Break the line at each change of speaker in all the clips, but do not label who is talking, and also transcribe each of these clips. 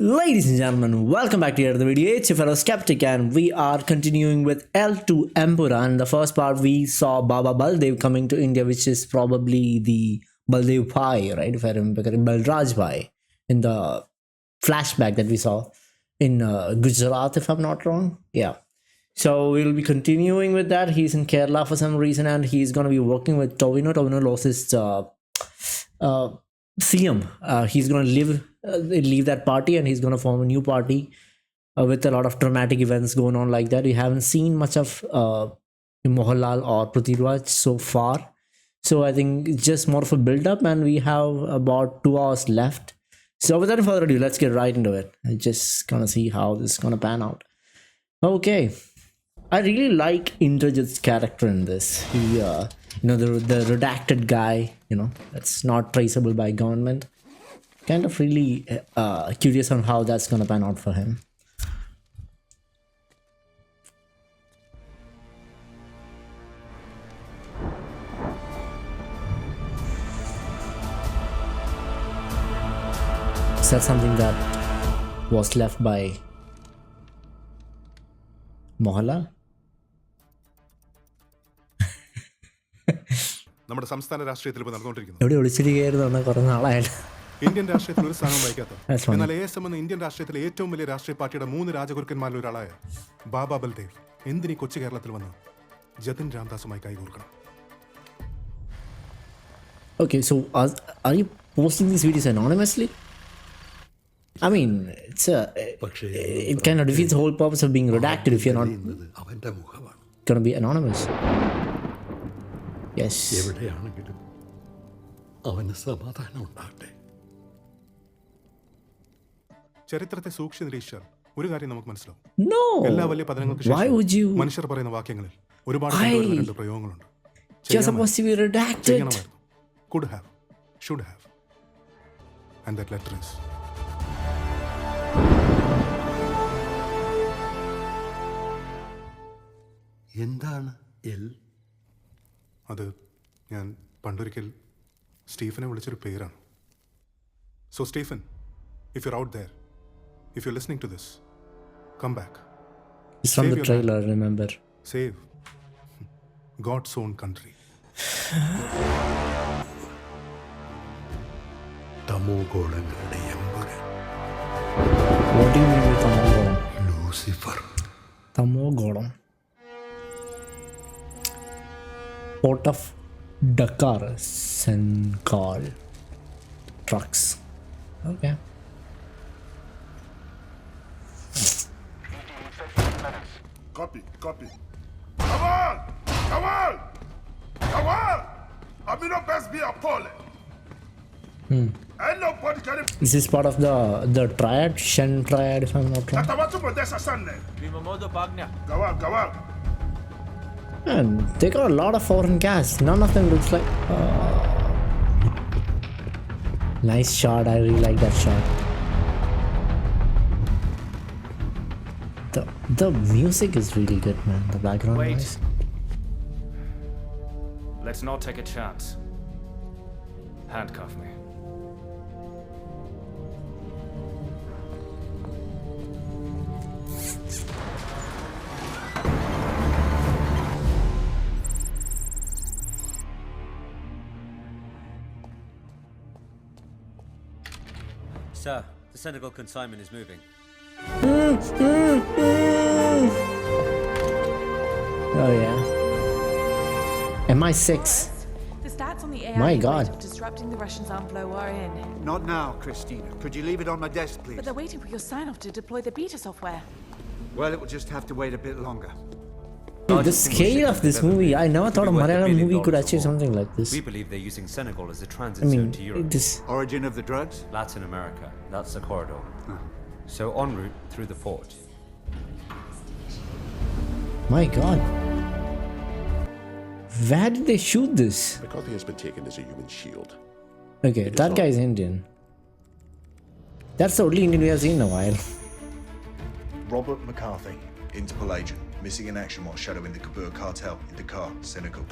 Ladies and gentlemen, welcome back to yet another video. It's your fellow Skeptic and we are continuing with L2E Empuraan. In the first part we saw Baba Baldev coming to India, which is probably the Baldev Pai, right? If I remember correctly, Balraj Pai in the flashback that we saw in Gujarat, if I'm not wrong. Yeah. So we'll be continuing with that. He's in Kerala for some reason and he's going to be working with Tovino. Tovino lost his CM. He's going to leave that party and he's going to form a new party with a lot of dramatic events going on like that. We haven't seen much of Mohanlal or Prithviraj so far. So I think it's just more of a build-up and we have about 2 hours left. So without further ado, let's get right into it. I just gonna see how this is gonna pan out. Okay. I really like Indrajit's character in this. He, the redacted guy, that's not traceable by government. Kind of really curious on how that's gonna pan out for him. Is that something that was left by Mohanlal?
നമ്മുടെ സംസ്ഥാന രാഷ്ട്രീയത്തിൽ ഇപ്പോൾ നടന്നുകൊണ്ടിരിക്കുന്നത്
എവിടെ ഒളിച്ചിരിക്കുകയായിരുന്നു കുറേ നാളായിട്ട്.
Indian രാഷ്ട്രീയത്തിൽ ഒരു സ്ഥാനം വഹിക്കാത്ത എന്നാൽ ASM എന്ന ഇന്ത്യൻ രാഷ്ട്രീയത്തിലെ ഏറ്റവും വലിയ രാഷ്ട്രീയ പാർട്ടിയുടെ 3 രാജഗുരുക്കന്മാരിൽ ഒരാളായ ബാബ ബൽദേവ് എന്തിനീ കൊച്ചു കേരളത്തിൽ വന്ന് Jatin രാംദാസുമായി കൈകോർക്കണം?
Okay, so are you posting these videos anonymously? I mean, it kind of defeats the whole purpose of being redacted if you're not gonna be anonymous. Yes.
എവിടെയാണെങ്കിലും അവന് സമാധാനം ഉണ്ടാകട്ടെ.
ചരിത്രത്തെ സൂക്ഷിച്ച് നിരീക്ഷിച്ചാൽ ഒരു കാര്യം നമുക്ക് മനസ്സിലാവും.
No.
എല്ലാ വലിയ പതനങ്ങൾക്ക് ശേഷം മനുഷ്യർ പറയുന്ന വാക്യങ്ങളിൽ ഒരുപാട് പ്രയോഗങ്ങളുണ്ട്.
You're supposed to be redacted.
Could have, should have, and that letter is.
എന്താണ് എൽ?
അത് ഞാൻ പണ്ടൊരിക്കൽ സ്റ്റീഫനെ വിളിച്ചൊരു പേരാണ്. So Stephen, if you're out there, if you're listening to this, come back.
It's from the trailer, remember.
Save God's own country.
തമോഗോളങ്ങളുടെ Empuraan.
What do you mean with തമോഗോളം?
Lucifer.
തമോഗോളം. Port of Dakar, Senegal. Trucks. Okay.
Copy. Come on! I mean, no best be appalling. Ain't nobody can.
Is this part of the triad, Shen triad, if I'm not wrong?
Go on.
Man, they got a lot of foreign cast. None of them looks like. Nice shot. I really like that shot. The music is really good, man. The background noise.
Let's not take a chance. Handcuff me.
Sir, the Senegal consignment is moving.
Oh yeah. MI6.
The stats on the AI
My
rate
God.
of disrupting the Russians' inflow are in.
Not now, Christina. Could you leave it on my desk, please?
But they're waiting for your sign-off to deploy the beta software.
Well, it will just have to wait a bit longer.
Dude, the scale of this movie, I never thought a Malayalam movie could achieve something like this.
We believe they're using Senegal as a transit
I mean,
zone to Europe.
this.
Origin of the drugs?
Latin America, that's the corridor. So en route through the port.
My God. Where did they shoot this?
McCarthy has been taken as a human shield.
Okay, that guy is Indian. That's the only Indian we have seen in a while.
Robert McCarthy, Interpol agent, missing in action while shadowing the Gopy cartel in Dakar, Senegal.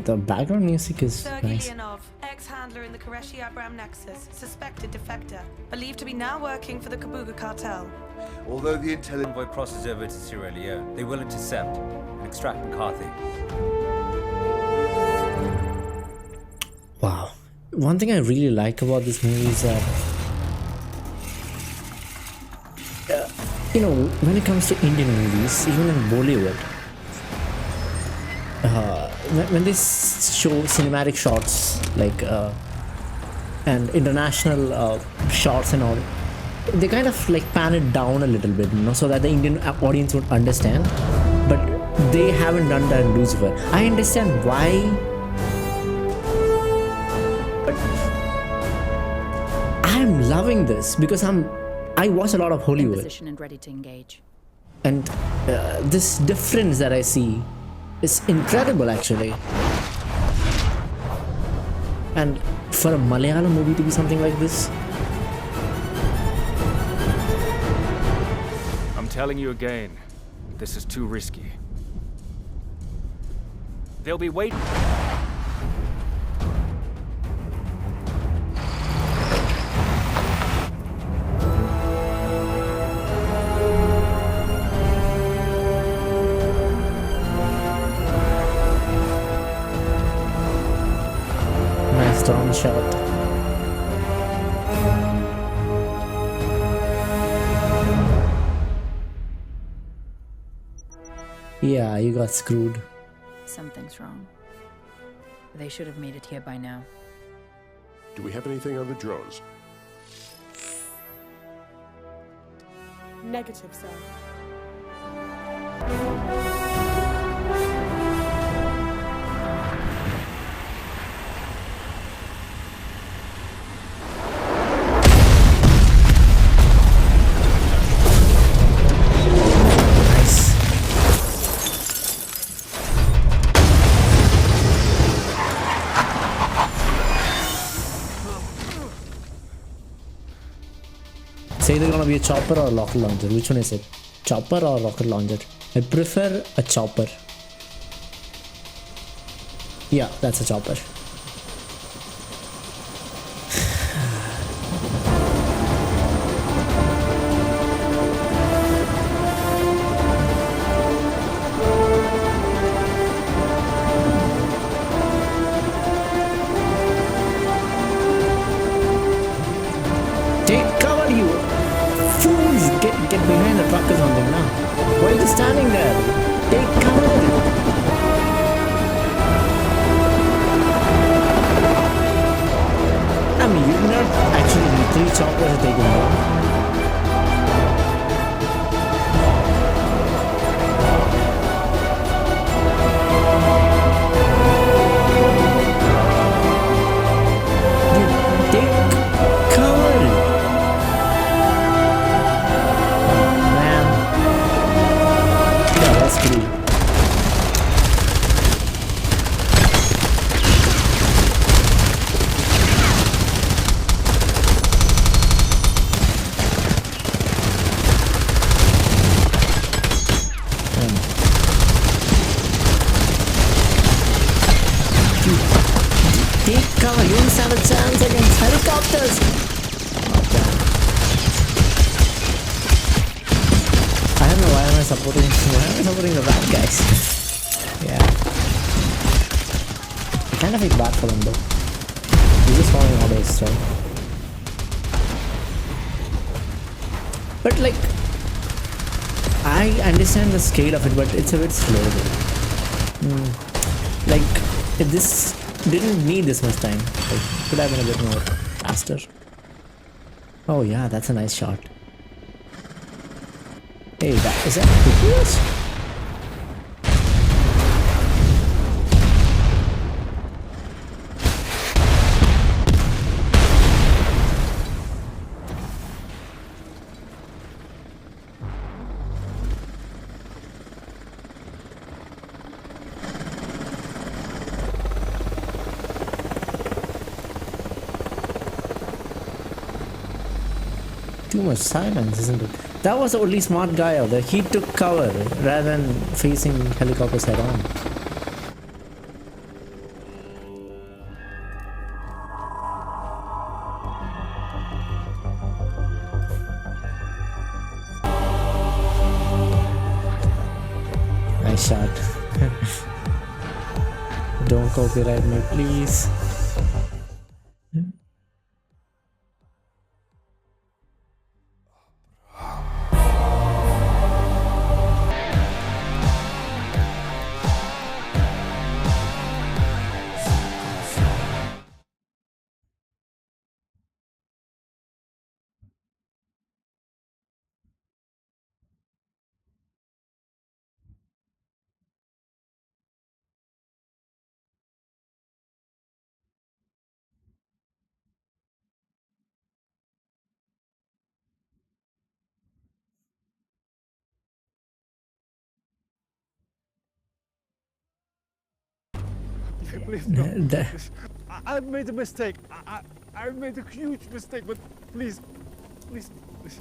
The background music is
Sergei
nice.
Leonov, ex-handler in the Koreshi-Abram nexus, suspected defector, believed to be now working for the Kabuga cartel.
Although the intel
Convoy crosses over to Sierra Leone. They will intercept and extract McCarthy.
Wow. One thing I really like about this movie is that, you know, when it comes to Indian movies, even in Bollywood, when they show cinematic shots like and international shots and all, they kind of like pan it down a little bit, you know, so that the Indian audience would understand. But they haven't done that in Lucifer. I understand why, but I'm loving this because I watch a lot of Hollywood.
In position and ready to engage.
And this difference that I see is incredible, actually. And for a Malayalam movie to be something like this,
I'm telling you again, this is too risky. They'll be waiting.
nice drone shot. Yeah, you got screwed.
Something's wrong. They should have made it here by now.
Do we have anything on the drones?
Negative, sir.
It's either gonna be a chopper or a rocket launcher. Which one is it? Chopper or rocket launcher? I prefer a chopper. Yeah, that's a chopper. Take cover, you fools! Get behind the truck or something now. Why are you just standing there? Take cover! I mean, you not actually need 3 choppers to take him down. Dude, take cover! Man. Yeah, that's cool. Take cover, you don't stand a chance against helicopters! Oh, damn. I don't know why am I supporting the bad guys? Yeah. I kind of feel bad for them though. He's just following orders, right? But like, I understand the scale of it, but it's a bit slow though. Like, if this didn't need this much time. Like, could have been a bit more faster. Oh yeah, that's a nice shot. Hey, is that Prithviraj? Too much silence, isn't it? That was the only smart guy out there. He took cover rather than facing helicopters head on. Nice shot. Don't copyright me, please.
Please, no.
The-
I've made a mistake. I've made a huge mistake, but please, please, please.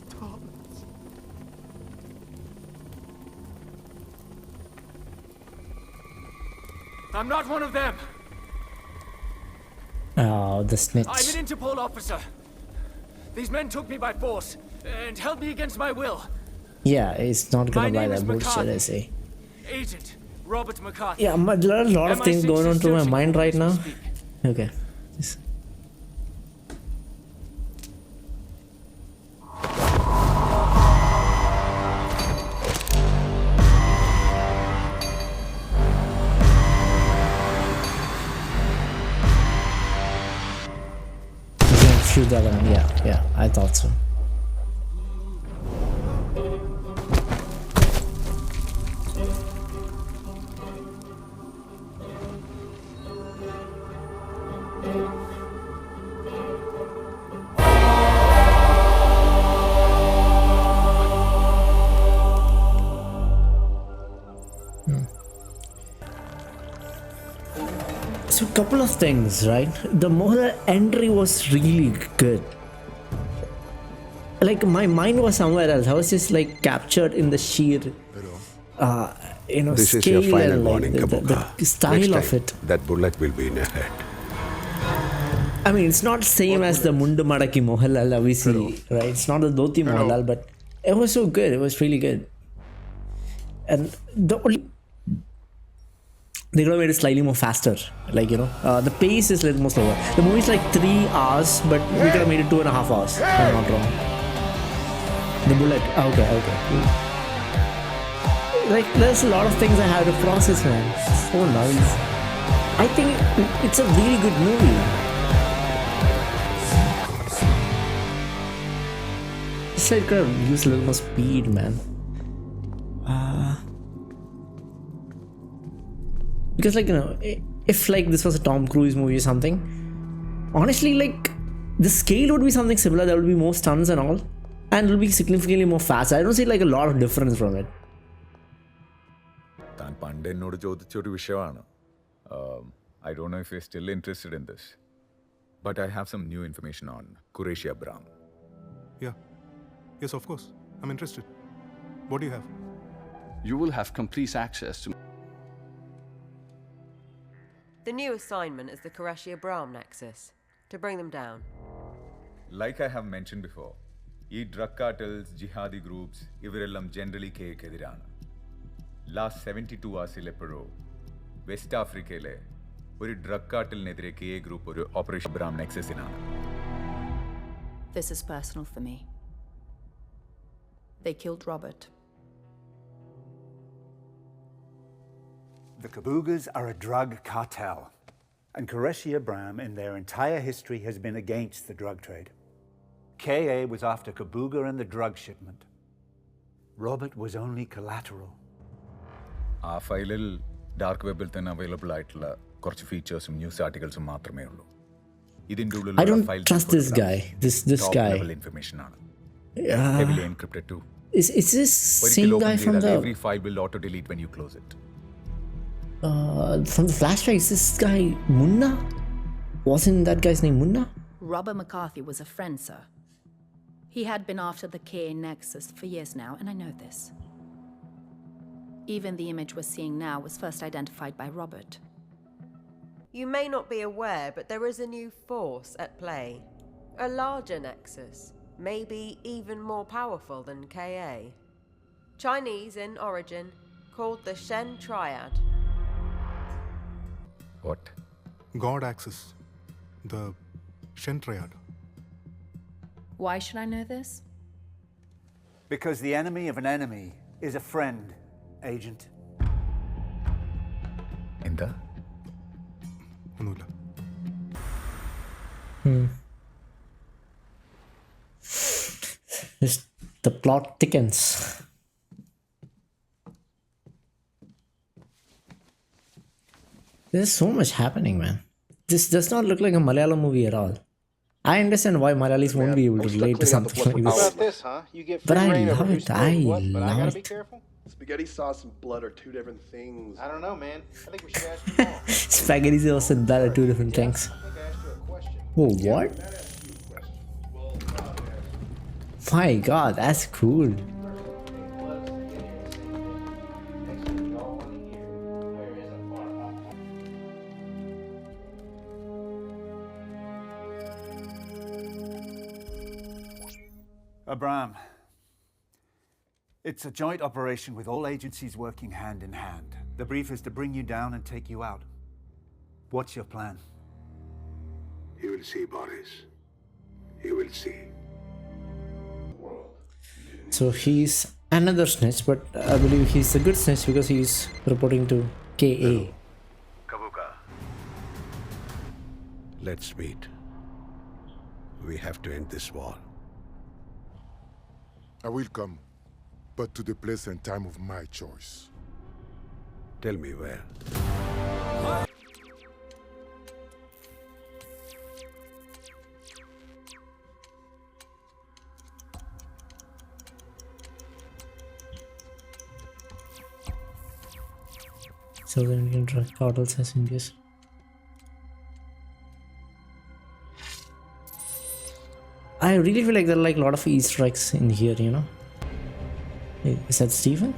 Stop.
I'm not one of them.
Oh, the snitch.
I'm an Interpol officer. These men took me by force and held me against my will.
Yeah, he's not
My
gonna buy
name
that
is
bullshit,
McCarthy.
I say.
Agent Robert McCarthy.
Yeah, there are a lot of things
MI6
going on
is
through my
searching
mind
for me
right
as we
now.
speak.
Okay. Yes. You can shoot the other one. Yeah, I thought so. So a couple of things, right? The Mohanlal entry was really good. Like my mind was somewhere else. I was just like captured in the sheer,
This is
scale
your final
and like
warning,
the
Kabuka.
style
Next
of
time,
it.
that bullet will be in your head.
I mean, it's not same as the Mundu Madaki Mohanlal, obviously, right? It's not the Dhoti Mohanlal, but it was so good. It was really good. And the only they could have made it slightly more faster, like the pace is a little more slower. The movie's like 3 hours, but we could have made it 2.5 hours. If I'm not wrong. The bullet. Okay. Like there's a lot of things I have to process, man. It's so nice. I think it's a really good movie. Just like could have used a little more speed, man. Because if like this was a Tom Cruise movie or something, honestly, like the scale would be something similar. There would be more stunts and all, and it will be significantly more fast. I don't see like a lot of difference from it.
I don't know if you're still interested in this, but I have some new information on Qureshi Abram.
Yeah. Yes, of course. I'm interested. What do you have?
You will have complete access to...
The new assignment is the Qureshi Abram nexus, to bring them down.
Like I have mentioned before, ഈ drug cartels, jihadi groups, ഇവരെല്ലാം generally കേക്കെതിരാണ്. Last 72 hours എപ്പോഴോ west ആഫ്രിക്കയിലെ ഒരു drug കാർട്ടലിനെതിരെ K group ഒരു operation Abram നെക്സസിനാണ്.
This is personal for me. They killed Robert.
The Kabugas are a drug cartel, and Qureshi Abram in their entire history has been against the drug trade. KA was after Kabuga and the drug shipment. Robert was only collateral.
ആ ഫയലിൽ dark വെബിൽ തന്നെ available ആയിട്ടുള്ള കുറച്ച് ഫീച്ചേഴ്സും news ആർട്ടിക്കിൾസും മാത്രമേ ഉള്ളൂ. ഇതിന്റെ ഉള്ളിൽ
I don't trust this guy. This guy.
Information ആണ്.
Yeah.
Heavily encrypted too.
Is this same guy from the
every file will auto delete when you close it.
From the flashback? Is this guy Munna? Wasn't that guy's name Munna?
Robert McCarthy was a friend, sir. He had been after the KA Nexus for years now, and I know this. Even the image we're seeing now was first identified by Robert.
You may not be aware, but there is a new force at play. A larger nexus, maybe even more powerful than KA. Chinese in origin, called the Shen Triad.
What?
God axis. The Shen Triad.
Why should I know this?
Because the enemy of an enemy is a friend, Agent.
എന്താ?
ഒന്നുമില്ല.
The plot thickens. There's so much happening, man. This does not look like a Malayalam movie at all. I understand why Malayalis won't be able to relate to something like this.
About this, huh? You get free
But I
reign over
love
who
it.
spills
I
what, but I
love
gotta be
it.
careful.
Spaghetti sauce and blood are two different things.
I don't know, man. I think we should ask you all.
Spaghetti sauce and that are two different things. Oh, what? My god, that's cool.
Abram, it's a joint operation with all agencies working hand in hand. The brief is to bring you down and take you out. What's your plan?
You will see, Boris. You will see.
So he's another snitch, but I believe he's a good snitch because he's reporting to KA.
Kabuka. Let's meet. We have to end this war.
I will come, but to the place and time of my choice.
Tell me where.
South Indian drug cartels as India's. I really feel like there are like a lot of Easter eggs in here, you know. Is that Stephen?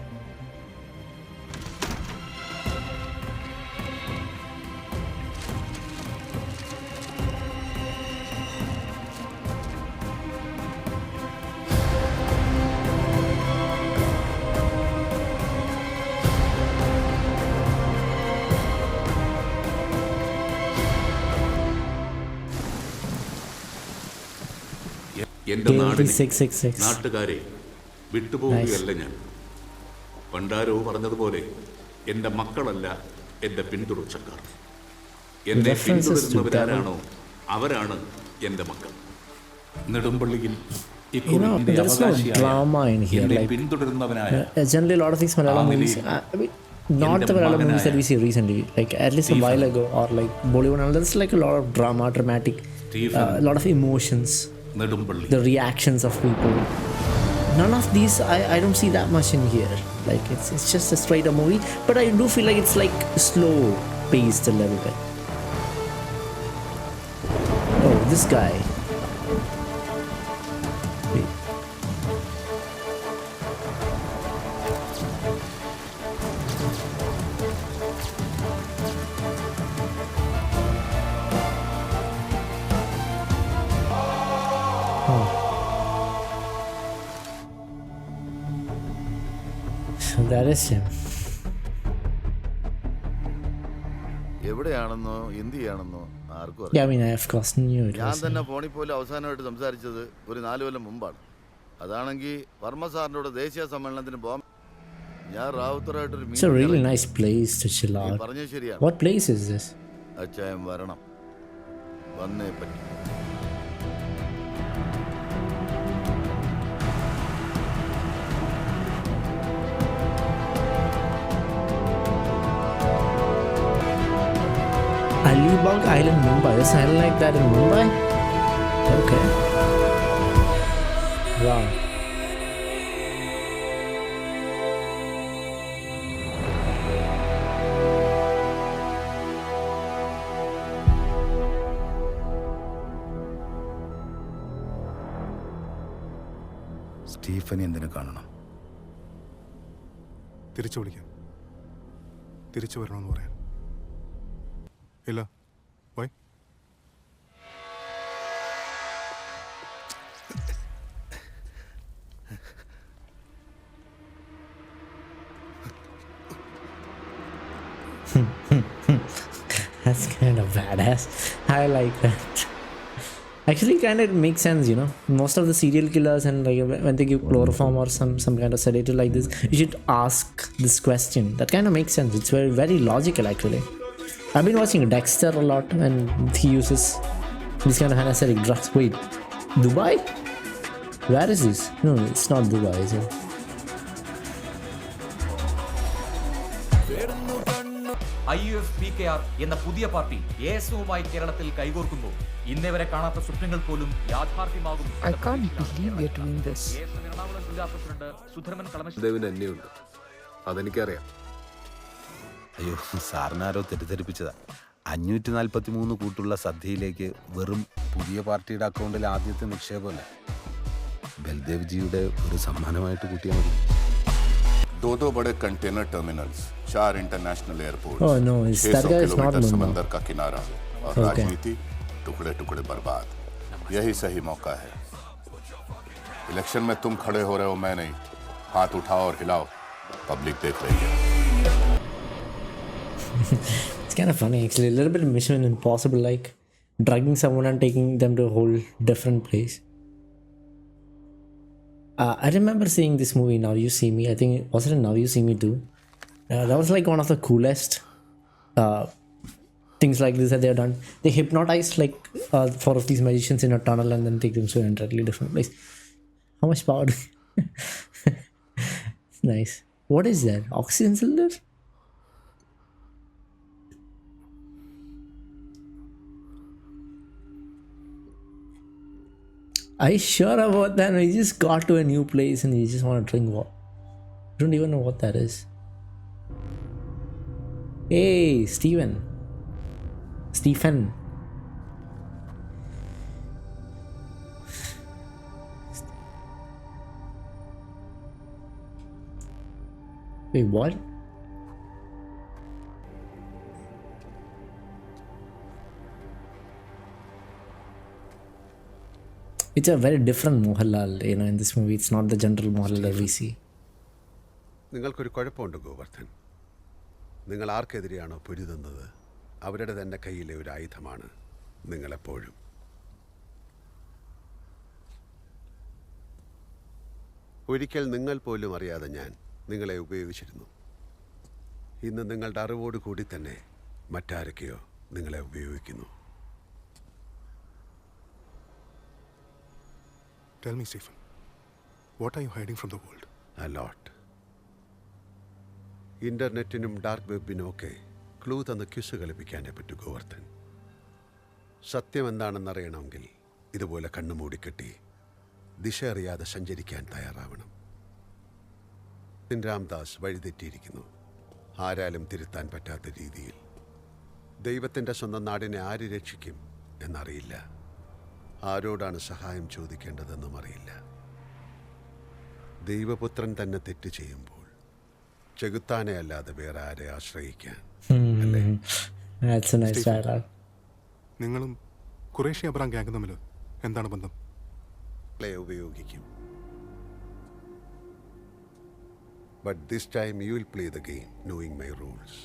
എന്റെ നാടിനെ
666.
നാട്ടുകാരെ വിട്ടുപോവുകയല്ല ഞാൻ. പണ്ടാരോ പറഞ്ഞതുപോലെ എൻ്റെ മക്കളല്ല എൻ്റെ പിന്തുടർച്ചക്കാർ. എന്നെ പിന്തുടരുന്നവരാരാണോ അവരാണ് എൻ്റെ മക്കൾ. നെടുമ്പള്ളിയിൽ
There's no drama in here. Like, generally, a lot of these Malayalam movies, I mean, not the Malayalam movies that we see recently, like at least a while ago, or like Bollywood, there's like a lot of drama, dramatic, a lot of emotions, the reactions of people. None of these, I don't see that much in here. Like, it's just a straight up movie, but I do feel like it's like slow paced a little bit. Oh, this guy. Wait. So that is him.
എവിടെയാണെന്നോ എന്ത് ചെയ്യാണെന്നോ ആർക്കും
Yeah, I mean, I of course knew it
ഞാൻ
was
തന്നെ
him.
ഫോണിൽ പോലും അവസാനമായിട്ട് സംസാരിച്ചത് ഒരു 4 കൊല്ലം മുമ്പാണ്. അതാണെങ്കിൽ വർമ്മ സാറിൻ്റെ കൂടെ ദേശീയ സമ്മേളനത്തിന് പോകാം. ഞാൻ റാവുത്തറായിട്ടൊരു
It's a really nice place to chill out.
പറഞ്ഞത് ശരിയാണ്.
What place is this?
അച്ചായം വരണം, വന്നേ പറ്റി.
Alibag Island, Mumbai. There's an island like that in Mumbai? Okay. Wow.
സ്റ്റീഫനെ എന്തിനു കാണണം?
തിരിച്ചു വിളിക്കാം, തിരിച്ചു വരണമെന്ന് പറയാം. ഇല്ല, Y?
badass. I like that. Actually, kind of makes sense, you know. Most of the serial killers and like when they give chloroform or some kind of sedative like this, you should ask this question. That kind of makes sense. It's very very logical actually. I've been watching Dexter a lot and he uses this kind of anesthetic drugs. Wait, Dubai? Where is this? No, it's not Dubai, is it?
IUF-PKR എന്ന പുതിയ party ASUമായി കേരളത്തിൽ കൈകോർക്കുമ്പോൾ ഇന്നേ വരെ കാണാത്ത സ്വപ്നങ്ങൾ പോലും യാഥാർത്ഥ്യമാകും.
I can't believe we're doing this.
എന്നെയുണ്ട്, അതെനിക്കറിയാം.
അയ്യോ, സാറിനാരോ തെറ്റിദ്ധരിപ്പിച്ചതാ. 543 കൂട്ടുള്ള സദ്യയിലേക്ക് വെറും പുതിയ പാർട്ടിയുടെ അക്കൗണ്ടിൽ ആദ്യത്തെ നിക്ഷേപമല്ല, ബൽദേവ് ജിയുടെ ഒരു സമ്മാനമായിട്ട് കൂട്ടിയാൽ മതി.
2 बड़े container terminals, 4 international airport,
Oh no, that guy is not Munna.
समंदर का किनारा और
Okay.
राजनीति टुकड़े टुकड़े बर्बाद. यही सही मौका है. इलेक्शन में तुम खड़े हो रहे हो, मैं नहीं. हाथ उठाओ और हिलाओ, पब्लिक देख रही है.
It's kind of funny actually. A little bit of Mission Impossible, like drugging someone and taking them to a whole different place. I remember seeing this movie, Now You See Me. I think was it in Now You See Me too? That was like one of the coolest things like this that they have done. They hypnotized like 4 of these magicians in a tunnel and then take them to an entirely different place. How much power? It's nice. What is that? Oxygen cylinder? Are you sure about that? We just got to a new place and you just want to drink water. You don't even know what that is. Hey, Stephen. Wait, what? It's a very different Mohanlal, you know, in this movie. It's not the general Mohanlal that we see.
നിങ്ങൾക്കൊരു കുഴപ്പമുണ്ട് ഗോവർദ്ധൻ. നിങ്ങൾ ആർക്കെതിരെയാണോ പൊരുതുന്നത് അവരുടെ തന്നെ കയ്യിലെ ഒരു ആയുധമാണ് നിങ്ങളെപ്പോഴും. ഒരിക്കൽ നിങ്ങൾ പോലും അറിയാതെ ഞാൻ നിങ്ങളെ ഉപയോഗിച്ചിരുന്നു. ഇന്ന് നിങ്ങളുടെ അറിവോട് കൂടി തന്നെ മറ്റാരൊക്കെയോ നിങ്ങളെ ഉപയോഗിക്കുന്നു.
Tell me, Stephen, what are you hiding from the world?
A lot. ഇന്റർനെറ്റിനും ഡാർക്ക് വെബിനും ഒക്കെ ക്ലൂ തന്ന ക്യുസ് കളിപ്പിക്കാനേ പറ്റൂ ഗോവർദ്ധൻ. സത്യം എന്താണെന്നറിയണമെങ്കിൽ ഇതുപോലെ കണ്ണു മൂടിക്കെട്ടി ദിശ അറിയാതെ സഞ്ചരിക്കാൻ തയ്യാറാവണം. രാംദാസ് വഴിതെറ്റിയിരിക്കുന്നു, ആരാലും തിരുത്താൻ പറ്റാത്ത രീതിയിൽ. ദൈവത്തിൻ്റെ സ്വന്തം നാടിനെ ആര് രക്ഷിക്കും എന്നറിയില്ല, ആരോടാണ് സഹായം ചോദിക്കേണ്ടതെന്നും അറിയില്ല. ദൈവപുത്രൻ തന്നെ തെറ്റ് ചെയ്യുമ്പോൾ ചെകുത്താനെ അല്ലാതെ വേറെ ആരെ ആശ്രയിക്കാൻ?
നിങ്ങളും ഖുറേഷി അബ്രാം ഗ്യാങ് തമ്മിൽ എന്താണ് ബന്ധം?
ഉപയോഗിക്കും. But this time you will play the game knowing my rules.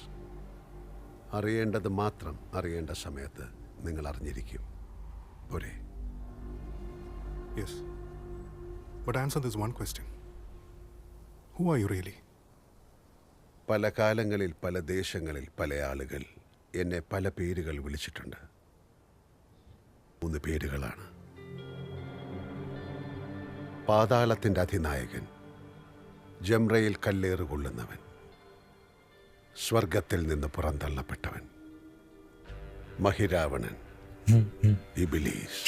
അറിയേണ്ടത് മാത്രം അറിയേണ്ട സമയത്ത് നിങ്ങൾ അറിഞ്ഞിരിക്കും. പോരെ?
Yes. But answer this one question. Who are you really?
പല കാലങ്ങളിൽ പല ദേശങ്ങളിൽ പല ആളുകൾ എന്നെ പല പേരുകൾ വിളിച്ചിട്ടുണ്ട്. 3 പേരുകളാണ്. പാതാളത്തിൻ്റെ അധിനായകൻ, ജംറയിൽ കല്ലേറ് കൊള്ളുന്നവൻ, സ്വർഗത്തിൽ നിന്ന് പുറന്തള്ളപ്പെട്ടവൻ, മഹിരാവണൻ, ഇബ്ലീസ്.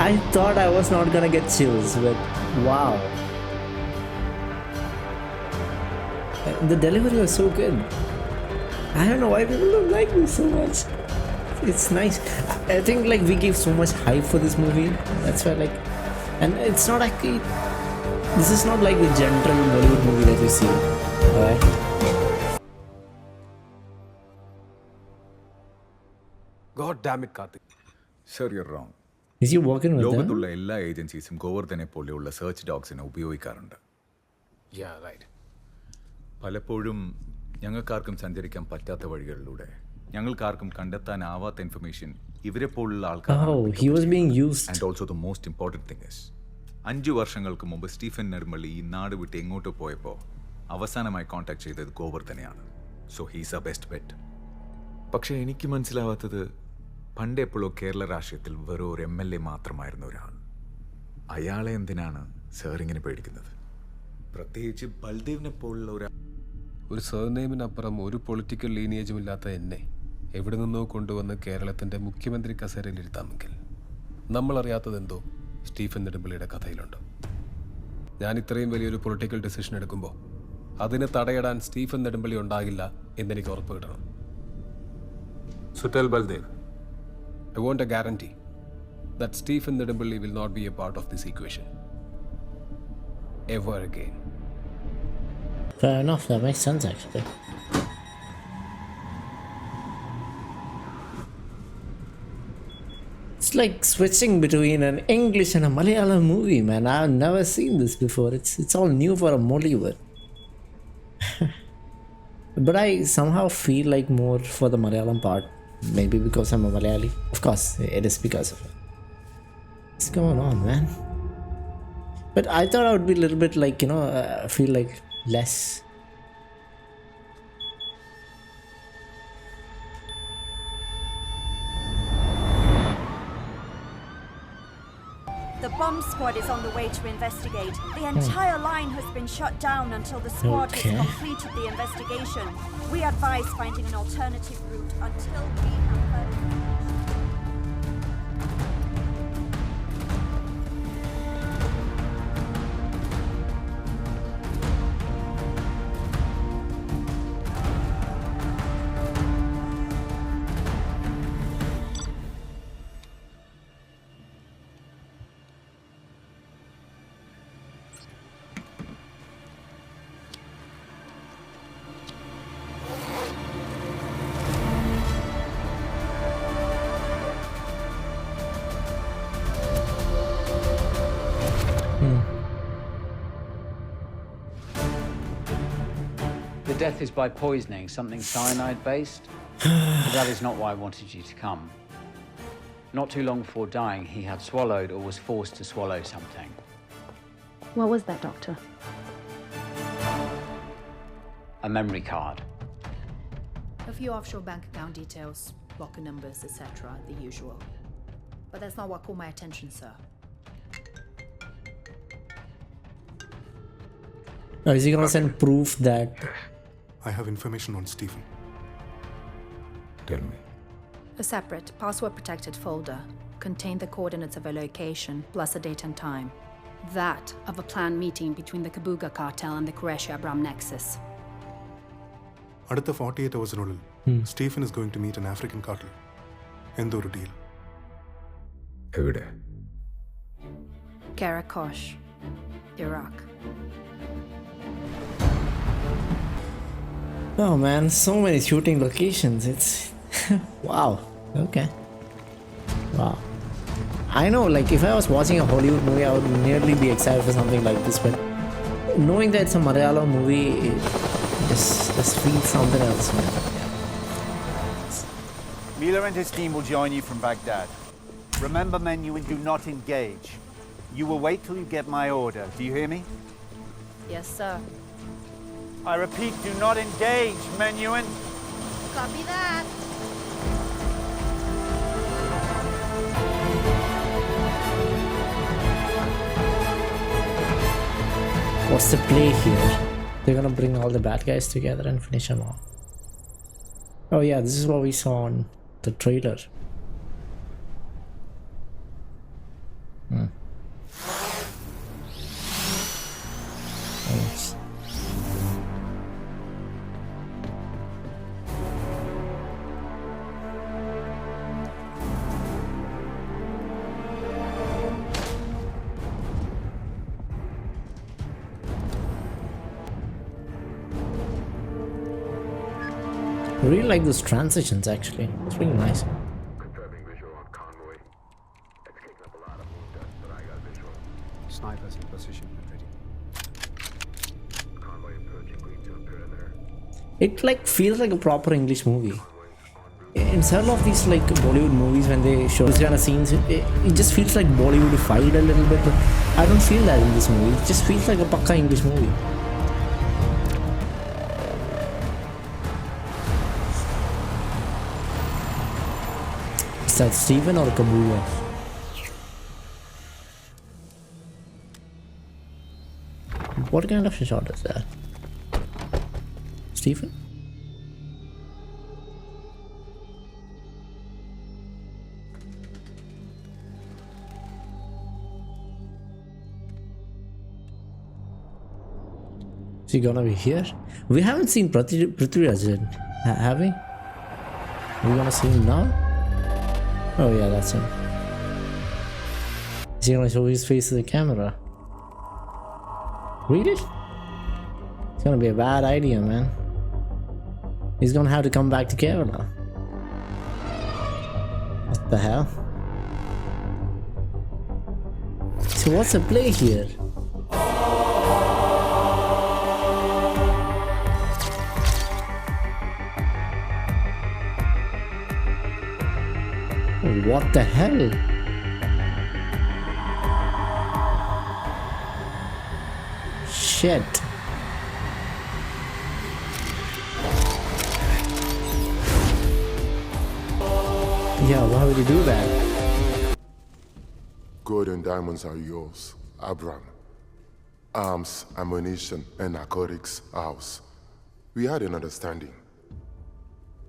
I thought I was not gonna get chills, but wow. The delivery was so good. I don't know why people don't like me so much. It's nice. I think like we gave so much hype for this movie. That's why like, and it's not actually. This is not like the general Bollywood movie that you see. Alright.
God damn it, Karthik.
Sir, you're wrong.
Is he working with them?
ലോകത്തുള്ള എല്ലാ ഏജൻസീസും ഗോവർദ്ധനെ പോലെയുള്ള search ഡോഗ്സിനെ ഉപയോഗിക്കാറുണ്ട്.
Yeah, right.
പലപ്പോഴും ഞങ്ങൾക്കാർക്കും സഞ്ചരിക്കാൻ പറ്റാത്ത വഴികളിലൂടെ ഞങ്ങൾക്കാർക്കും കണ്ടെത്താനാവാത്ത information ഇവരെ പോലുള്ള
Oh, he was being used.
And also the most important thing is 5 വർഷങ്ങൾക്ക് മുമ്പ് സ്റ്റീഫൻ നെടുമ്പള്ളി ഈ നാട് വിട്ട് എങ്ങോട്ടോ പോയപ്പോൾ അവസാനമായി കോൺടാക്ട് ചെയ്തത് ഗോവർദ്ധനെയാണ്. So he's a best bet. പക്ഷേ എനിക്ക് മനസ്സിലാവാത്തത് പണ്ടെപ്പോഴോ കേരള രാഷ്ട്രീയത്തിൽ വെറും ഒരു MLA മാത്രമായിരുന്ന ഒരാൾ. അയാളെ എന്തിനാണ് സാർ ഇങ്ങനെ പേടിക്കുന്നത്? പ്രത്യേകിച്ച് ബൽദേവിനെ പോലുള്ള
ഒരു സർനെയിമിനപ്പുറം ഒരു പൊളിറ്റിക്കൽ ലീനിയേജും ഇല്ലാത്ത എന്നെ എവിടെ നിന്നോ കൊണ്ടുവന്ന് കേരളത്തിൻ്റെ മുഖ്യമന്ത്രി കസേരയിലിരുത്താമെങ്കിൽ നമ്മളറിയാത്തതെന്തോ സ്റ്റീഫൻ നെടുമ്പള്ളിയുടെ കഥയിലുണ്ട്. ഞാൻ ഇത്രയും വലിയൊരു പൊളിറ്റിക്കൽ ഡിസിഷൻ എടുക്കുമ്പോൾ അതിനെ തടയിടാൻ സ്റ്റീഫൻ നെടുമ്പള്ളി ഉണ്ടാകില്ല എന്നെനിക്ക് ഉറപ്പ് കിട്ടണം.
So tell Baldev.
I want a guarantee that Stephen Nedumballi will not be a part of this equation ever again.
Fair enough, that makes sense actually. It's like switching between an English and a Malayalam movie, man. I've never seen this before. It's all new for a Mollywood. But I somehow feel like more for the Malayalam part. Maybe because I'm a Malayali. Of course, it is because of it. What's going on, man? But I thought I would be a little bit like, feel like less.
The bomb squad is on the way to investigate. The entire line has been shut down until the squad has completed the investigation. We advise finding an alternative route until we have further information.
The death is by poisoning, something cyanide based. But that is not why I wanted you to come. Not too long before dying, he had swallowed or was forced to swallow something.
What was that, Doctor?
A memory card.
A few offshore bank account details, locker numbers, etc. The usual. But that's not what caught my attention, sir.
Is he gonna send proof that...
I have information on Stephen.
Tell me.
A separate, password-protected folder contained the coordinates of a location, plus a date and time. That of a planned meeting between the Kabuga cartel and the Qureshi-Abram nexus.
അടുത്ത 48 hours Stephen is going to meet an African cartel. എന്തൊരു deal?
എവിടെ?
Karakosh, Iraq.
Oh man, so many shooting locations. It's wow. Okay. Wow. I know, like, if I was watching a Hollywood movie, I would nearly be excited for something like this. But knowing that it's a Malayalam movie, it just feels something else, man.
Mila and his team will join you from Baghdad. Remember, Menuhin, do not engage. You will wait till you get my order. Do you hear me?
Yes, sir.
I repeat, do not engage, Menuhin.
Copy that.
What's the play here? They're gonna bring all the bad guys together and finish them off. Oh yeah, this is what we saw on the trailer. Nice. I really like those transitions actually. It's really nice.
Snipers in position and ready.
It like feels like a proper English movie. In several of these like Bollywood movies, when they show this kind of scenes, it just feels like Bollywoodified a little bit. But I don't feel that in this movie. It just feels like a pakka English movie. Is that Stephen or Kabuya? What kind of shot is that? Stephen? Is he gonna be here? We haven't seen Prithviraj yet, have we? Are we gonna see him now? Oh yeah, that's him. Is he gonna show his face to the camera? Really? It's gonna be a bad idea, man. He's gonna have to come back to Kerala. What the hell? So what's the play here? What the hell? Shit. Yeah, why would you do that?
Gold and diamonds are yours, Abraham. Arms, ammunition, and narcotics, ours. We had an understanding.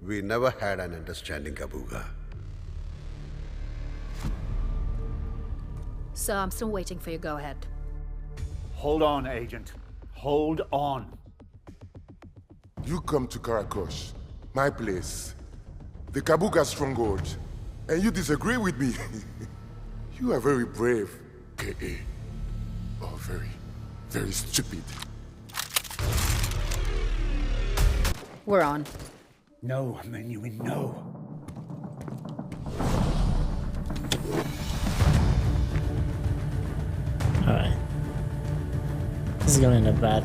We never had an understanding, Kabuga.
Sir, I'm still waiting for your go-ahead.
Hold on, Agent. Hold on.
You come to Karakosh, my place, the Kabuga stronghold, and you disagree with me. You are very brave, K.A. Or very, very stupid.
We're on.
No, Menuhin, no.
Alright. This is gonna end up bad.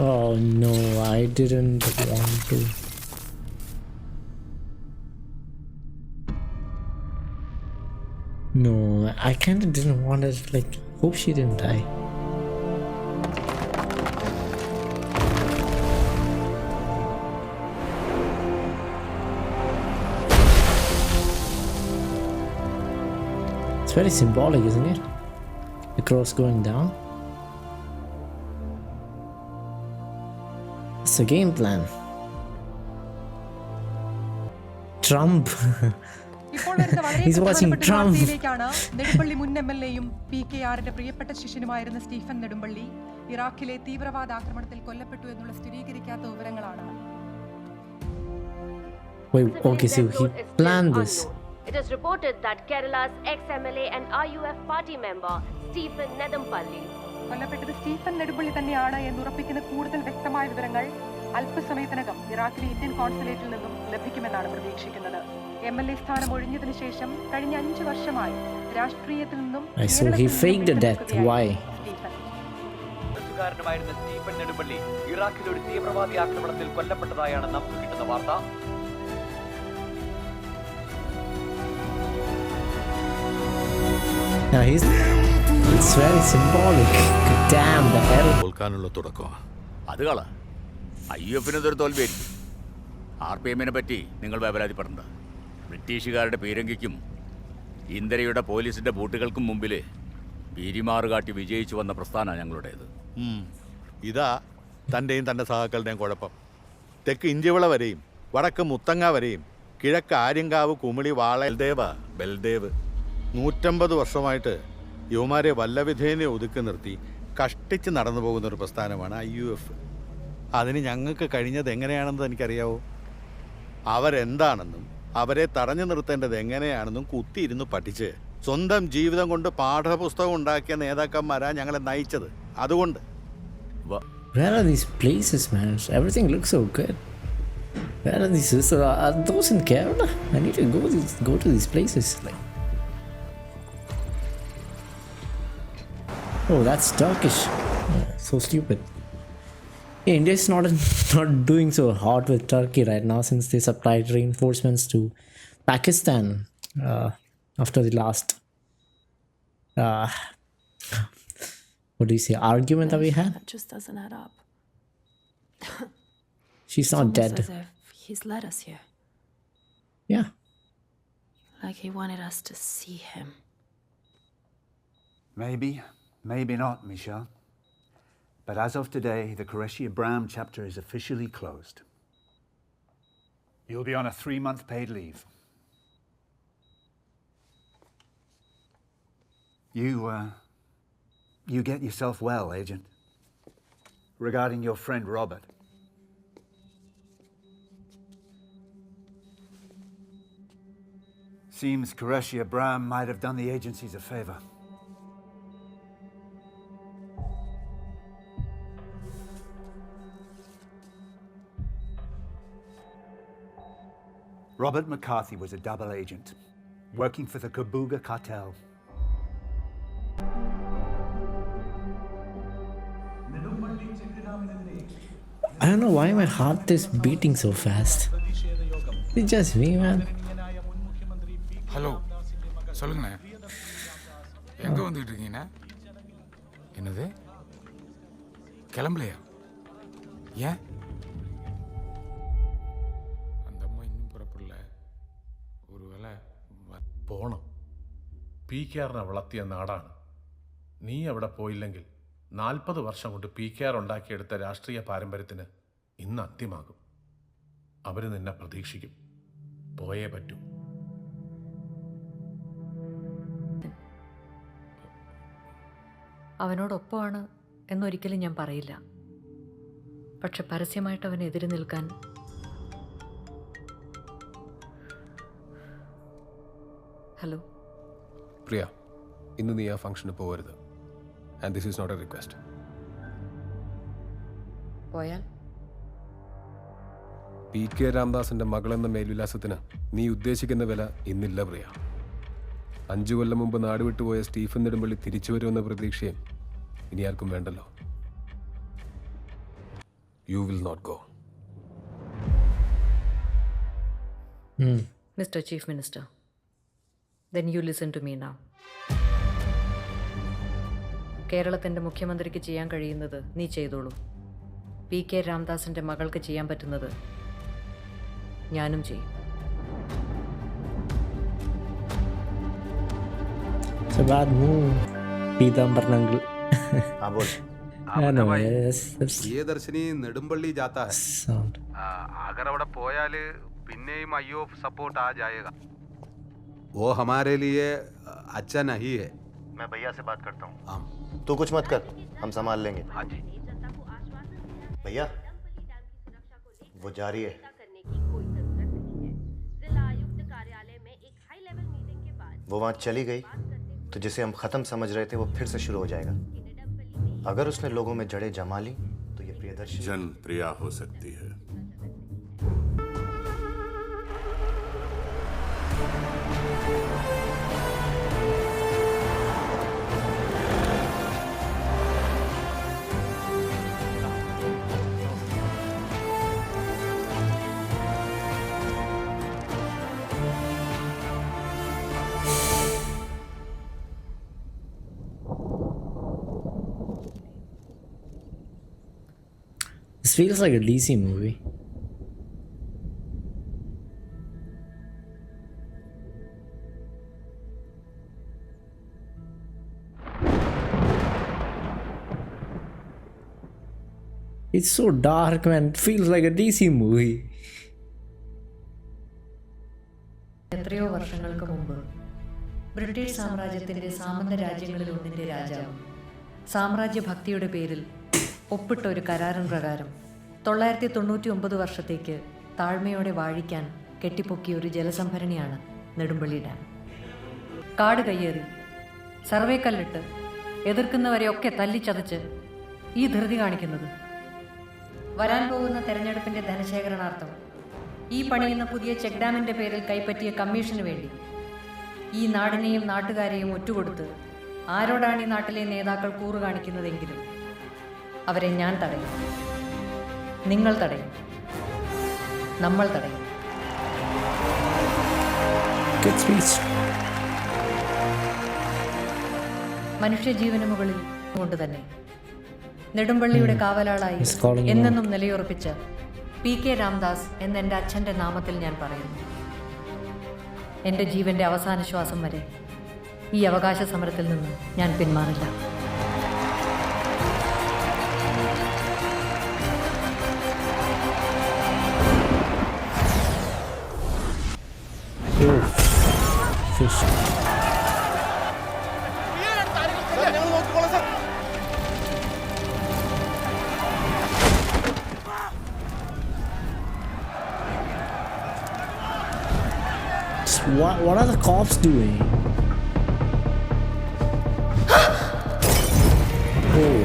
Oh no, I didn't want to. No, I kinda didn't want to, like, hope she didn't die. It's very symbolic, isn't it? The cross going down. It's a game plan. Trump. He's watching Trump.
Nedumpally മുൻ എംഎൽഎയും PKRന്റെ പ്രിയപ്പെട്ട ശിഷ്യനുമായിരുന്ന Stephen Nedumpally ഇറാഖിലെ തീവ്രവാദ ആക്രമണത്തിൽ കൊല്ലപ്പെട്ടു എന്നുള്ള സ്ഥിരീകരിക്കാത്ത വിവരങ്ങളാണ്.
Wait, okay, so he planned this.
It is reported that Kerala's ex-MLA and RUF party member Stephen Nedumpalli
കൊല്ലപ്പെട്ടത് Stephen Nedumpally തന്നെയാണ് എന്ന് ഉറപ്പിക്കുന്ന കൂടുതൽ വ്യക്തമായ വിവരങ്ങൾ അല്പസമയത്തിനകം ഇറാഖിലെ ഇന്ത്യൻ കോൺസുലേറ്റിൽ നിന്നും ലഭിക്കുമെന്നാണ് പ്രതീക്ഷിക്കുന്നത്. MLA സ്ഥാനം ഒഴിഞ്ഞതിനു ശേഷം കഴിഞ്ഞ 5 വർഷമായി രാഷ്ട്രീയത്തിൽ നിന്നും
So he faked the death. Why?
ായിരുന്ന സ്റ്റീഫൻ നെടുമ്പള്ളി ഇറാഖിലെ ഒരു തീവ്രവാദി ആക്രമണത്തിൽ കൊല്ലപ്പെട്ടതായാണ് നമുക്ക് കിട്ടുന്ന വാർത്ത.
Yeah, it's very symbolic. Damn the hell.
തോൽക്കാനുള്ള തുടക്കം അത് കള IUF-നെതൊരു തോൽവിയായിരിക്കും. RPM-നെ പറ്റി നിങ്ങൾ വേവലാതിപ്പെടണ്ട. ബ്രിട്ടീഷുകാരുടെ പീരങ്കിക്കും ഇന്ദിരയുടെ പോലീസിന്റെ ബൂട്ടുകൾക്കും മുമ്പിൽ പീരിമാറ് കാട്ടി വിജയിച്ചു വന്ന പ്രസ്ഥാനമാണ് ഞങ്ങളുടേത്.
ഇതാ തൻ്റെയും തൻ്റെ സഹാക്കളുടെയും കുഴപ്പം. തെക്ക് ഇഞ്ചിവിള വരെയും വടക്ക് മുത്തങ്ങ വരെയും കിഴക്ക് ആര്യങ്കാവ് കുമിളി വാള ബൽദേവ് 150 വർഷമായിട്ട് യുവമാരെ വല്ലവിധേനെ ഒതുക്കി നിർത്തി കഷ്ടിച്ച് നടന്നു പോകുന്നൊരു പ്രസ്ഥാനമാണ് IUF. അതിന് ഞങ്ങൾക്ക് കഴിഞ്ഞത് എങ്ങനെയാണെന്ന് എനിക്കറിയാവോ? അവരെന്താണെന്നും അവരെ തടഞ്ഞു നിർത്തേണ്ടത് എങ്ങനെയാണെന്നും കുത്തിയിരുന്ന് പഠിച്ച് സ്വന്തം ജീവിതം കൊണ്ട് പാഠപുസ്തകം ഉണ്ടാക്കിയ നേതാക്കന്മാരാ ഞങ്ങളെ നയിച്ചത്. അതുകൊണ്ട്
Where are these places, man? Everything looks so good. Where are these? Are those in Kerala? I need to go to these places. Like, Oh, that's Turkish. So stupid. Yeah, India is not doing so hot with Turkey right now since they supplied reinforcements to Pakistan after the last what do you say, argument that we had.
That just doesn't add up.
She's
It's
not
almost
dead.
as if he's led us here.
Yeah.
Like he wanted us to see him.
Maybe, maybe not, Michel. But as of today, the Qureshi Abraham chapter is officially closed. You'll be on a 3-month paid leave. You get yourself well, Agent. Regarding your friend Robert. Seems Qureshi Abraham might have done the agencies a favor. Robert McCarthy was a double agent, working for the Kabuga cartel.
I don't know why my heart is beating so fast. It's just me, man.
Hello சொல்லுங்கண்ணே எங்கே வந்துக்கிட்டு இருக்கீங்கண்ணே? என்னது கிளம்பலையா? ஏன் அந்த அம்மா இன்னும் പുറപ്പെടില്ല? ഒരുവേള
പോണം. PKR വളർത്തിയ നാടാണ്. നീ അവിടെ പോയില്ലെങ്കിൽ 40 വർഷം കൊണ്ട് PKR ഉണ്ടാക്കിയെടുത്ത രാഷ്ട്രീയ പാരമ്പര്യത്തിന് ഇന്ന് അന്ത്യമാകും. അവർ നിന്നെ പ്രതീക്ഷിക്കും. പോയേ പറ്റൂ.
അവനോടൊപ്പമാണ് എന്നൊരിക്കലും ഞാൻ പറയില്ല. പക്ഷെ പരസ്യമായിട്ട് അവനെതിരെ നിൽക്കാൻ ഹലോ
പ്രിയ, ഇന്ന് നീ ആ ഫംഗ്ഷന് പോകരുത്. And this is not a request.
പോയാൽ
PK രാംദാസിന്റെ മകളെന്ന മേൽവിലാസത്തിന് നീ ഉദ്ദേശിക്കുന്ന വില ഇന്നില്ല പ്രിയ. 5 കൊല്ലം മുമ്പ് നാടുവിട്ടുപോയ സ്റ്റീഫൻ നെടുമ്പള്ളി തിരിച്ചു വരുമെന്ന പ്രതീക്ഷയും ഇനി ആർക്കും വേണ്ടല്ലോ. You will not go.
Mister chief minister, then you listen to me now. കേരളത്തിൻ്റെ മുഖ്യമന്ത്രിക്ക് ചെയ്യാൻ കഴിയുന്നത് നീ ചെയ്തോളൂ. PK രാംദാസിൻ്റെ മകൾക്ക് ചെയ്യാൻ പറ്റുന്നത് ഞാനും ചെയ്യും.
It's a bad move, Peethambaran uncle.
हाँ बोल.
I know, yes.
Priyadarshini Nedumpally ജാത്താ ഹൈ.
Sound.
अगर അവിടെ പോയാൽ പിന്നെയും അയ്യോ സപ്പോർട്ട് ആ जाएगा. वो हमारे लिए अच्छा नहीं है.
मैं भैया से बात करता हूँ. तू कुछ मत कर, हम संभाल लेंगे. हाँ जी. भैया, वो जा रही है. वो वहाँ चली गई तो जिसे हम खत्म समझ रहे थे वो फिर से शुरू हो जाएगा. अगर उसने लोगों में जड़ें जमा ली तो ये प्रियदर्शी
जन प्रिया हो सकती है.
This feels like a DC movie. It's so dark, man. It feels like a DC movie.
എത്രയോ വർഷങ്ങൾക്ക് മുമ്പ് ബ്രിട്ടീഷ് സാമ്രാജ്യത്തിൻ്റെ സാമന്ത രാജ്യങ്ങളിൽ ഒന്നിൻ്റെ രാജാവ് സാമ്രാജ്യഭക്തിയുടെ പേരിൽ ഒപ്പിട്ട ഒരു കരാറിൻ പ്രകാരം 999 വർഷത്തേക്ക് താഴ്മയോടെ വാഴിക്കാൻ കെട്ടിപ്പൊക്കിയ ഒരു ജലസംഭരണിയാണ് നെടുമ്പള്ളി ഡാം. കാട് കയ്യേറി സർവേ കല്ലിട്ട് എതിർക്കുന്നവരെയൊക്കെ തല്ലിച്ചതച്ച് ഈ ധൃതി കാണിക്കുന്നത് വരാൻ പോകുന്ന തെരഞ്ഞെടുപ്പിൻ്റെ ധനശേഖരണാർത്ഥം ഈ പണിയുന്ന പുതിയ ചെക്ക് ഡാമിൻ്റെ പേരിൽ കൈപ്പറ്റിയ കമ്മീഷന് വേണ്ടി ഈ നാടിനെയും നാട്ടുകാരെയും ഒറ്റുകൊടുത്ത് ആരോടാണ് ഈ നാട്ടിലെ നേതാക്കൾ കൂറ് കാണിക്കുന്നതെങ്കിലും അവരെ ഞാൻ തടയും, നിങ്ങൾ തടയും, നമ്മൾ തടയും. മനുഷ്യജീവന് മുകളിൽ കൊണ്ട് തന്നെ നെടുമ്പള്ളിയുടെ കാവലാളായി എന്നെന്നും നിലയുറപ്പിച്ച PK രാംദാസ് എന്ന എൻ്റെ അച്ഛൻ്റെ നാമത്തിൽ ഞാൻ പറയുന്നു, എൻ്റെ ജീവന്റെ അവസാന ശ്വാസം വരെ ഈ അവകാശ സമരത്തിൽ നിന്ന് ഞാൻ പിന്മാറില്ല.
What are the cops doing? Oh.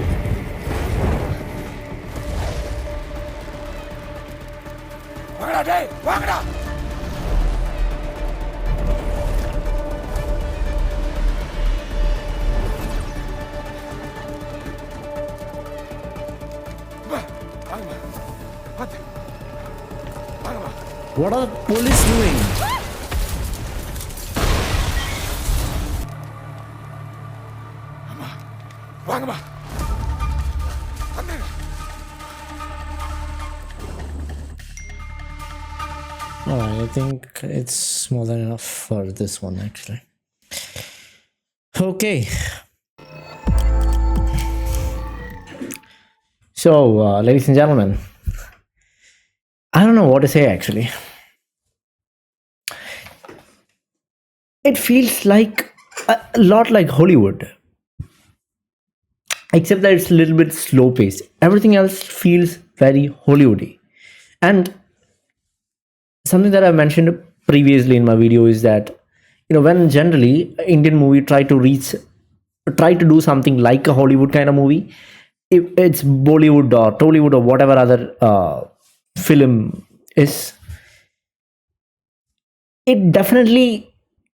What are the police doing? Alright, I think it's more than enough for this one actually. Okay. So, ladies and gentlemen, I don't know what to say actually. It feels like a lot like Hollywood, except that it's a little bit slow paced. Everything else feels very Hollywoody. And something that I mentioned previously in my video is that, you know, when generally Indian movie try to do something like a Hollywood kind of movie, if it's Bollywood or Tollywood or whatever other film is, it definitely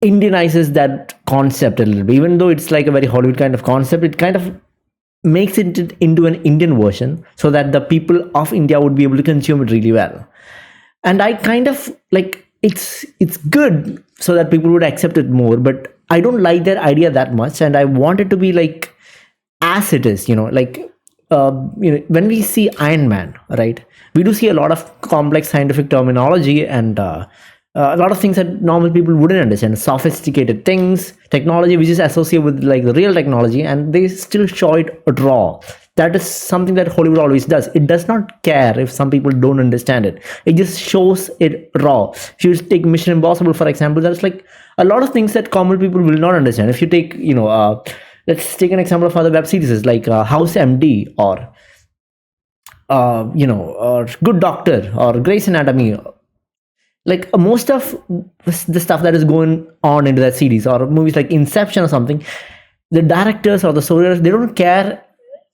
Indianizes that concept a little bit. Even though it's like a very Hollywood kind of concept, it kind of makes it into an Indian version so that the people of India would be able to consume it really well. And I kind of like it's good so that people would accept it more, but I don't like that idea that much, and I want it to be like as it is, you know, like when we see Iron Man, right, we do see a lot of complex scientific terminology and a lot of things that normal people wouldn't understand, sophisticated things, technology which is associated with like the real technology, and they still show it raw. That is something that Hollywood always does. It does not care if some people don't understand it. It just shows it raw. If you take Mission Impossible, for example, there's like a lot of things that common people will not understand. If you take, you know, let's take an example of other web series like House MD or, or Good Doctor or Grey's Anatomy. Like most of the stuff that is going on into that series, or movies like Inception or something, the directors or the storytellers, they don't care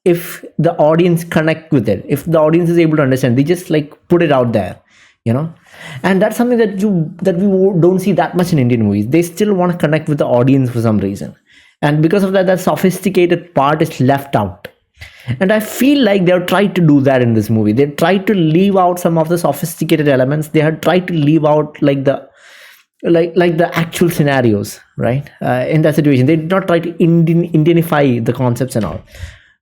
if the audience connect with it, if the audience is able to understand. They just like put it out there, you know. And that's something that we don't see that much in Indian movies. They still want to connect with the audience for some reason, and because of that, that sophisticated part is left out. And I feel like they have tried to do that in this movie. They tried to leave out some of the sophisticated elements. They had tried to leave out like the actual scenarios, right? In that situation, they did not try to Indianify the concepts and all,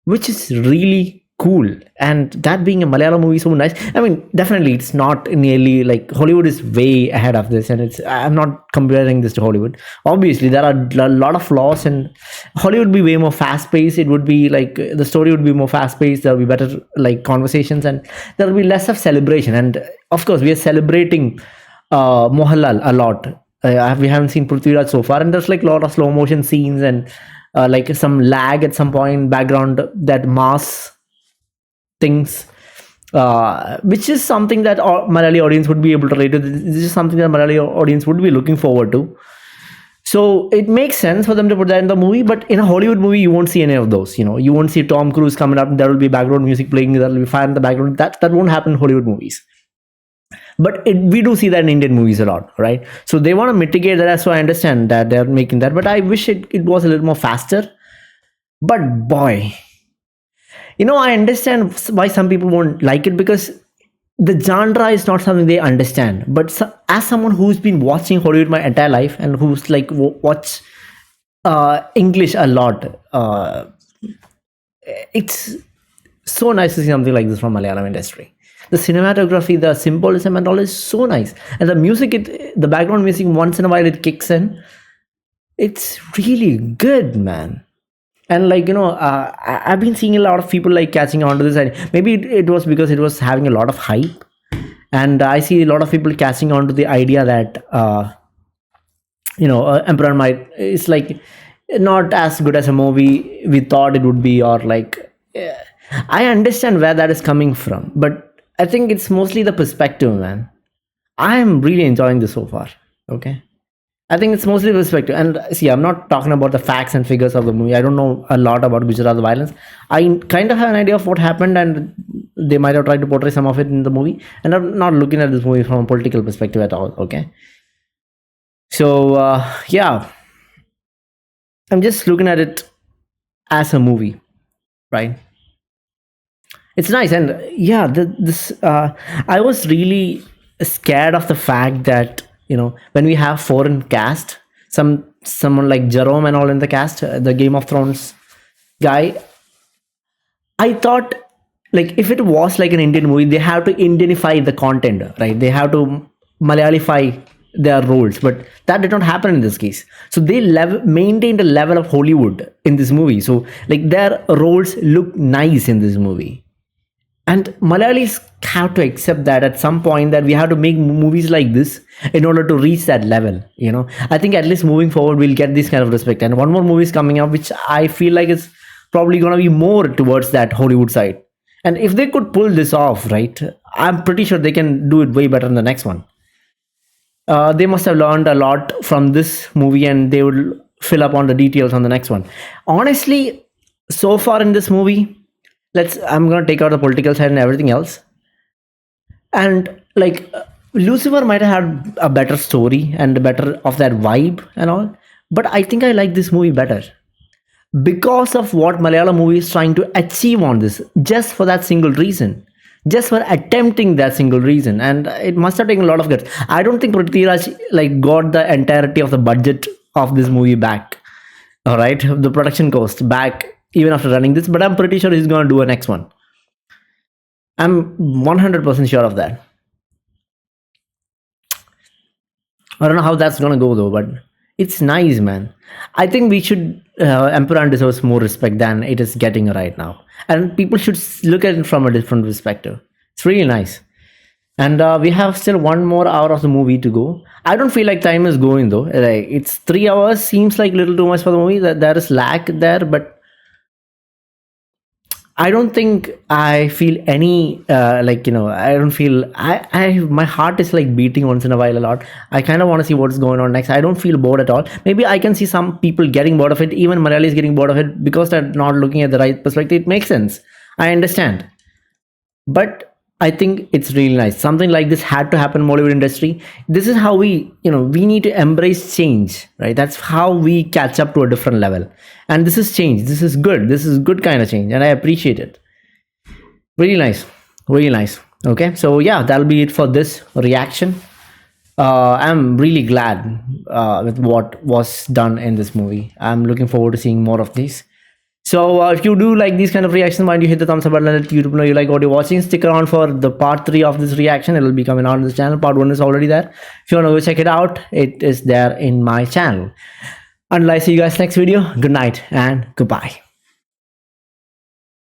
which is really cool. And that being a Malayalam movie is so nice. I mean, definitely it's not nearly like Hollywood is way ahead of this, and I'm not comparing this to Hollywood. Obviously there are a lot of flaws, and Hollywood would be way more fast paced. It would be like the story would be more fast paced. There will be better like conversations, and there will be less of celebration. And of course we are celebrating Mohanlal a lot. We haven't seen Prithviraj so far, and there's like a lot of slow motion scenes and like some lag at some point, background, that mass things, which is something that Malayali audience would be able to relate to. This is something that Malayali audience would be looking forward to. So it makes sense for them to put that in the movie, but in a Hollywood movie, you won't see any of those. You know, you won't see Tom Cruise coming up, and there will be background music playing, there will be fire in the background. That won't happen in Hollywood movies. But we do see that in Indian movies a lot, right? So they want to mitigate that, so I understand that they're making that, but I wish it was a little more faster. But boy, I understand why some people won't like it, because the genre is not something they understand. But as someone who's been watching Hollywood my entire life and who's like watch English a lot, it's so nice to see something like this from Malayalam industry. The cinematography, the symbolism and all is so nice. And the music, the background music, once in a while it kicks in. It's really good, man. And like, I've been seeing a lot of people like catching on to this. And maybe it was because it was having a lot of hype. And I see a lot of people catching on to the idea that, Emperor it's like not as good as a movie we thought it would be, or like, I understand where that is coming from. But I think it's mostly the perspective, man. I'm really enjoying this so far. Okay. I think it's mostly perspective. And see, I'm not talking about the facts and figures of the movie. I don't know a lot about Gujarat violence. I kind of have an idea of what happened, and they might have tried to portray some of it in the movie. And I'm not looking at this movie from a political perspective at all. Okay. So, yeah. I'm just looking at it as a movie, right? It's nice. And yeah, I was really scared of the fact that, when we have foreign cast, someone like Jerome and all in the cast, the Game of Thrones guy, I thought, like, if it was like an Indian movie, they have to Indianify the content, right? They have to Malayalify their roles, but that did not happen in this case. So they maintained a level of Hollywood in this movie. So like their roles look nice in this movie. And Malayalis have to accept that at some point, that we have to make movies like this in order to reach that level. I think at least moving forward, we'll get this kind of respect. And one more movie is coming up, which I feel like is probably going to be more towards that Hollywood side. And if they could pull this off, right, I'm pretty sure they can do it way better in the next one. They must have learned a lot from this movie, and they will fill up on the details on the next one. Honestly, so far in this movie, I'm going to take out the political side and everything else. And like Lucifer might have had a better story and better of that vibe and all, but I think I like this movie better because of what Malayalam movie is trying to achieve on this, just for that single reason, just for attempting that single reason. And it must have taken a lot of guts. I don't think Prithviraj like got the entirety of the budget of this movie back, all right, the production cost back, even after running this, but I'm pretty sure he's going to do a next one. I'm 100% sure of that. I don't know how that's going to go though, but it's nice, man. I think we should, Empuraan deserves more respect than it is getting right now. And people should look at it from a different perspective. It's really nice. And we have still 1 more hour of the movie to go. I don't feel like time is going though. Like, it's 3 hours, seems like a little too much for the movie. There is lag there, but I don't think I feel any, I don't feel, my heart is like beating once in a while a lot. I kind of want to see what's going on next. I don't feel bored at all. Maybe I can see some people getting bored of it. Even Murali is getting bored of it because they're not looking at the right perspective. It makes sense. I understand. But I think it's really nice. Something like this had to happen in Bollywood industry. This is how we need to embrace change, right? That's how we catch up to a different level. And this is change. This is good. This is good kind of change. And I appreciate it. Really nice. Really nice. Okay. So yeah, that'll be it for this reaction. I'm really glad with what was done in this movie. I'm looking forward to seeing more of these. So if you do like these kind of reactions, mind you hit the thumbs up button and let YouTube know you like what you're watching. Stick around for the part 3 of this reaction. It will be coming on this channel. Part 1 is already there. If you want to go check it out, it is there in my channel. Until I see you guys next video, good night and goodbye.